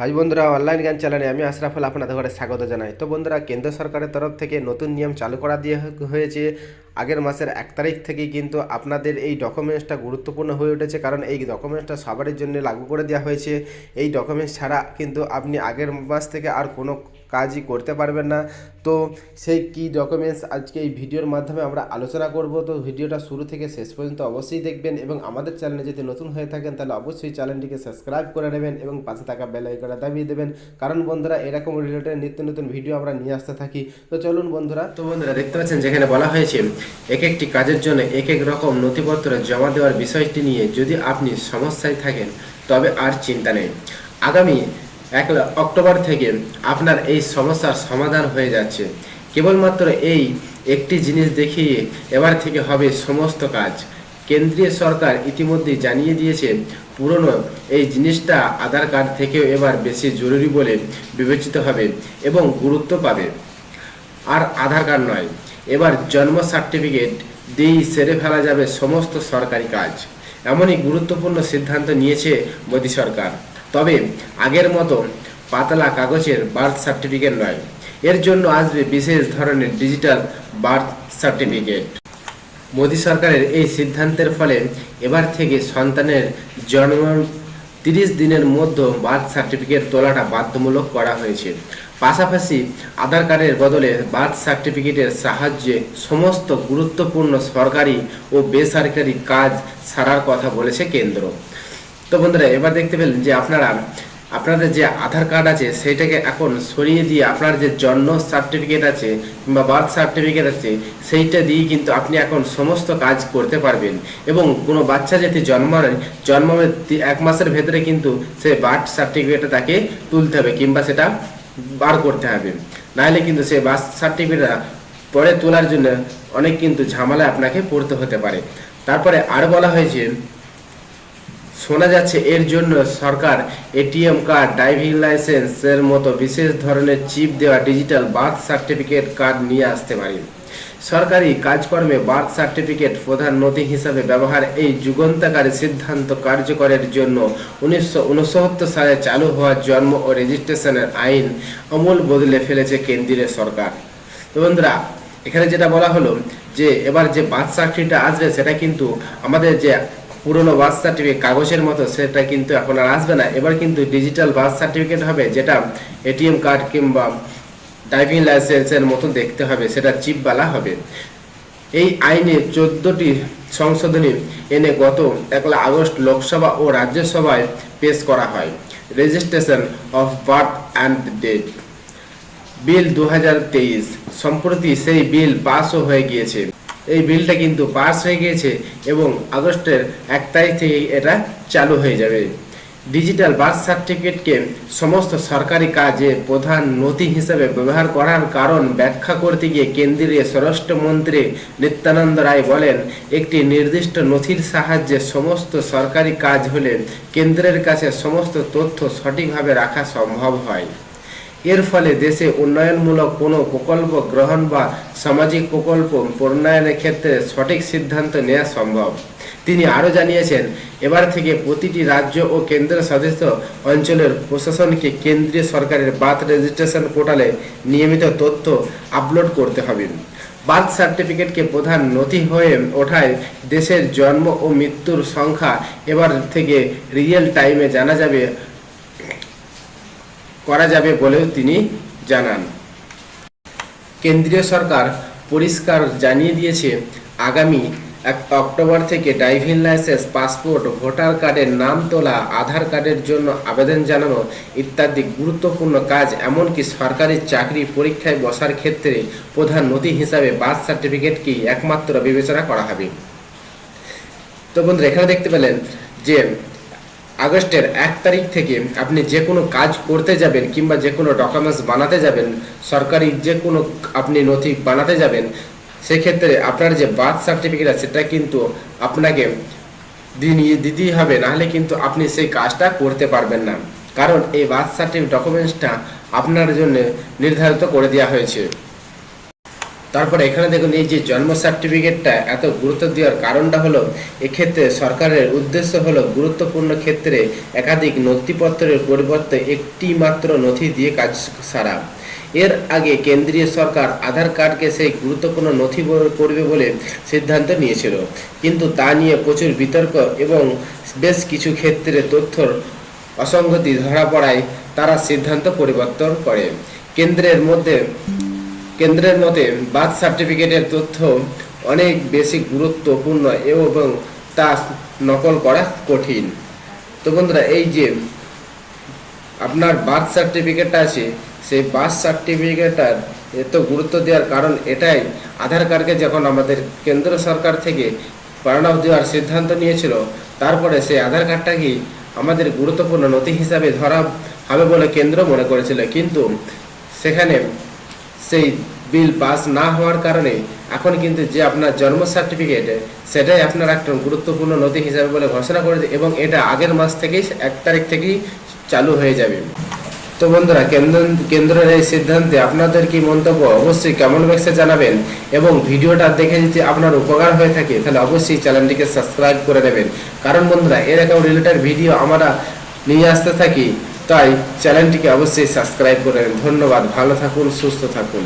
High বন্ধুরা, online জ্ঞান চ্যানেলে আমি আশরাফুল আপনাদের ঘরে স্বাগত জানাই। তো বন্ধুরা, কেন্দ্র সরকারের তরফ থেকে নতুন নিয়ম চালু করা দিয়ে হয়েছে। আগের মাসের 1 তারিখ থেকেই কিন্তু আপনাদের এই ডকুমেন্টসটা গুরুত্বপূর্ণ হয়ে উঠেছে, কারণ এই ডকুমেন্টসটা সবারই জন্য লাগু করে দেওয়া হয়েছে। এই ডকুমেন্টস ছাড়া কিন্তু আপনি আগের মাস থেকে আর কোনো কাজই করতে পারবেন না। তো সেই কী ডকুমেন্টস আজকে এই ভিডিওর মাধ্যমে আমরা আলোচনা করব। তো ভিডিওটা শুরু থেকে শেষ পর্যন্ত অবশ্যই দেখবেন এবং আমাদের চ্যানেলে যদি নতুন হয়ে থাকেন তাহলে অবশ্যই চ্যানেলটিকে সাবস্ক্রাইব করে নেবেন এবং পাশে থাকা বেল আইকনটা দাবিয়ে দেবেন, কারণ বন্ধুরা এরকম রিলেটেড নিত্য নতুন ভিডিও আমরা নিয়ে আসতে থাকি। তো চলুন বন্ধুরা। তো বন্ধুরা, দেখতে পাচ্ছেন যেখানে বলা হয়েছে এক একটি কাজের জন্য এক এক রকম নথিপত্র জমা দেওয়ার বিষয়টি নিয়ে যদি আপনি সমস্যায় থাকেন তবে আর চিন্তা নেই। আগামী 1 অক্টোবর থেকে আপনার এই সমস্যার সমাধান হয়ে যাচ্ছে। কেবলমাত্র এই একটি জিনিস দেখিয়ে এবার থেকে হবে সমস্ত কাজ। কেন্দ্রীয় সরকার ইতিমধ্যে জানিয়ে দিয়েছে পুরনো এই জিনিসটা আধার কার্ড থেকেও এবার বেশি জরুরি বলে বিবেচিত হবে এবং গুরুত্ব পাবে। আর আধার কার্ড নয়, এবার জন্ম সার্টিফিকেট দিয়েই সেরে ফেলা যাবে সমস্ত সরকারি কাজ। এমনই গুরুত্বপূর্ণ সিদ্ধান্ত নিয়েছে মোদী সরকার। তবে আগের মতো পাতলা কাগজের বার্থ সার্টিফিকেট নয়, এর জন্য আসবে বিশেষ ধরনের ডিজিটাল বার্থ সার্টিফিকেট। মোদী সরকারের এই সিদ্ধান্তের ফলে এবার থেকে সন্তানের জন্ম 30 দিনের মধ্যে বার্থ সার্টিফিকেট তোলাটা বাধ্যতামূলক করা হয়েছে। পাশাপাশি আধার কার্ডের বদলে বার্থ সার্টিফিকেটের সাহায্যে সমস্ত গুরুত্বপূর্ণ সরকারি ও বেসরকারি কাজ সারার কথা বলেছে কেন্দ্র। তো বন্ধুরা, এবার দেখতে পেলেন যে আপনাদের যে আধার কার্ড আছে সেইটাকে এখন সরিয়ে দিয়ে আপনার যে জন্ম সার্টিফিকেট আছে কিংবা বার্থ সার্টিফিকেট আছে সেইটা দিয়ে কিন্তু আপনি এখন সমস্ত কাজ করতে পারবেন। এবং কোনো বাচ্চা যদি জন্মের 1 মাসের ভেতরে কিন্তু সে বার্থ সার্টিফিকেটটা তাকে তুলতে হবে কিংবা সেটা বার করতে হবে, নাহলে কিন্তু সে বার্থ সার্টিফিকেটটা পরে তোলার জন্য অনেক কিন্তু ঝামেলা আপনাকে পড়তে হতে পারে। তারপরে আর বলা হয়েছে, শোনা যাচ্ছে এর জন্য সরকার এটিএম কার্ড, ড্রাইভিং লাইসেন্সের মতো বিশেষ ধরনের চিপ দেওয়া ডিজিটাল বার্থ সার্টিফিকেট কার্ড নিয়ে আসতে পারে। সরকারি কাজকর্মে বার্থ সার্টিফিকেট প্রধান নথি হিসাবে ব্যবহার এই যুগান্তকারী সিদ্ধান্ত কার্যকরের জন্য 1969 সালে চালু হওয়া জন্ম ও রেজিস্ট্রেশনের আইন আমূল বদলে ফেলেছে কেন্দ্রীয় সরকার। তো বন্ধুরা, এখানে যেটা বলা হলো যে এবার যে বার্থ সার্টিফিকেট আসবে সেটা কিন্তু আমাদের যে পুরনো বার্থ সার্টিফিকেট কাগজের মতো সেটা কিন্তু এখন আর আসবে না। এবার কিন্তু ডিজিটাল বার্থ সার্টিফিকেট হবে, যেটা এটিএম কার্ড কিংবা ড্রাইভিং লাইসেন্সের মতো দেখতে হবে, সেটা চিপওয়ালা হবে। এই আইনে 14টি সংশোধনী এনে গত 1 আগস্ট লোকসভা ও রাজ্যসভায় পেশ করা হয়। Registration of birth and death bill 2023 সম্প্রতি সেই বিল পাসও হয়ে গিয়েছে। এই বিলটা কিন্তু পাস হয়ে গিয়েছে এবং আগস্টের 1 তারিখ থেকে এটা চালু হয়ে যাবে। ডিজিটাল বার্থ সার্টিফিকেটকে সমস্ত সরকারি কাজে প্রধান নথি হিসেবে ব্যবহার করার কারণ ব্যাখ্যা করতে গিয়ে কেন্দ্রীয় স্বরাষ্ট্রমন্ত্রী নিত্যানন্দ রায় বলেন, একটি নির্দিষ্ট নথির সাহায্যে সমস্ত সরকারি কাজ হলে কেন্দ্রের কাছে সমস্ত তথ্য সঠিকভাবে রাখা সম্ভব হয়। এর ফলে দেশে উন্নয়নমূলক কোনো প্রকল্প গ্রহণ বা সামাজিক প্রকল্প প্রণয়নের ক্ষেত্রে সঠিক সিদ্ধান্ত নেওয়া সম্ভব। তিনি আরও জানিয়েছেন, এবার থেকে প্রতিটি রাজ্য ও কেন্দ্র শাসিত অঞ্চলের প্রশাসনকে কেন্দ্রীয় সরকারের বার্থ রেজিস্ট্রেশন পোর্টালে নিয়মিত তথ্য আপলোড করতে হবে। বার্থ সার্টিফিকেটকে প্রধান নথি হয়ে ওঠায় দেশের জন্ম ও মৃত্যুর সংখ্যা এবার থেকে রিয়েল টাইমে করা যাবে বলেও তিনি জানান। কেন্দ্রীয় সরকার পরিষ্কার জানিয়ে দিয়েছে, আগামী 1 অক্টোবর থেকে ড্রাইভিং লাইসেন্স, পাসপোর্ট, ভোটার কার্ডের নাম তোলা, আধার কার্ডের জন্য আবেদন জানানো ইত্যাদি গুরুত্বপূর্ণ কাজ, এমনকি সরকারি চাকরি পরীক্ষায় বসার ক্ষেত্রে প্রধান নথি হিসাবে বার্থ সার্টিফিকেটকেই একমাত্র বিবেচনা করা হবে। তো বন্ধুরা, এখানে দেখতে পেলেন যে আগস্টের 1 তারিখ থেকে আপনি যে কোনো কাজ করতে যাবেন কিংবা যে কোনো ডকুমেন্টস বানাতে যাবেন, সরকারি যে কোনো আপনি নথি বানাতে যাবেন, সেক্ষেত্রে আপনার যে বার্থ সার্টিফিকেট আছে সেটা কিন্তু আপনাকে দিতেই হবে, নাহলে কিন্তু আপনি সেই কাজটা করতে পারবেন না, কারণ এই বার্থ সার্টিফিকেট ডকুমেন্টসটা আপনার জন্য নির্ধারিত করে দেওয়া হয়েছে। তারপরে এখানে দেখুন এই যে জন্ম সার্টিফিকেটটা এত গুরুত্ব দেওয়ার কারণটা হলো, এক্ষেত্রে সরকারের উদ্দেশ্য হলো গুরুত্বপূর্ণ ক্ষেত্রে একাধিক নথিপত্রের পরিবর্তে একটি মাত্র নথি দিয়ে কাজ সারা। এর আগে কেন্দ্রীয় সরকার আধার কার্ডকে সেই গুরুত্বপূর্ণ নথি করবে বলে সিদ্ধান্ত নিয়েছিল, কিন্তু তা নিয়ে প্রচুর বিতর্ক এবং বেশ কিছু ক্ষেত্রে তথ্যর অসঙ্গতি ধরা পড়ায় তারা সিদ্ধান্ত পরিবর্তন করে। কেন্দ্রের মতে বার্থ সার্টিফিকেটের তথ্য অনেক বেশি গুরুত্বপূর্ণ এবং তা নকল করা কঠিন। তো বন্ধুরা, এই যে আপনার বার্থ সার্টিফিকেটটা আছে, সেই বার্থ সার্টিফিকেটটার এত গুরুত্ব দেওয়ার কারণ এটাই, আধার কার্ডকে যখন আমাদের কেন্দ্র সরকার থেকে বানানো দেওয়ার সিদ্ধান্ত নিয়েছিল, তারপরে সেই আধার কার্ডটাকেই আমাদের গুরুত্বপূর্ণ নথি হিসাবে ধরা হবে বলে কেন্দ্র মনে করেছিল, কিন্তু সেখানে সেই বিল পাস না হওয়ার কারণে এখন কিন্তু যে আপনার জন্ম সার্টিফিকেট, সেটাই আপনার একটা গুরুত্বপূর্ণ নথি হিসাবে বলে ঘোষণা করেছে এবং এটা আগের মাস থেকেই 1 তারিখ থেকেই চালু হয়ে যাবে। তো বন্ধুরা, কেন্দ্রের এই সিদ্ধান্তে আপনাদের কি মন্তব্য অবশ্যই কমেন্ট বক্সে জানাবেন, এবং ভিডিওটা দেখে যদি আপনার উপকার হয়ে থাকে তাহলে অবশ্যই চ্যানেলটিকে সাবস্ক্রাইব করে নেবেন, কারণ বন্ধুরা এরকম রিলেটেড ভিডিও আমরা নিয়ে আসতে থাকি, তাই চ্যানেলটিকে অবশ্যই সাবস্ক্রাইব করে নেন। ধন্যবাদ, ভালো থাকুন, সুস্থ থাকুন।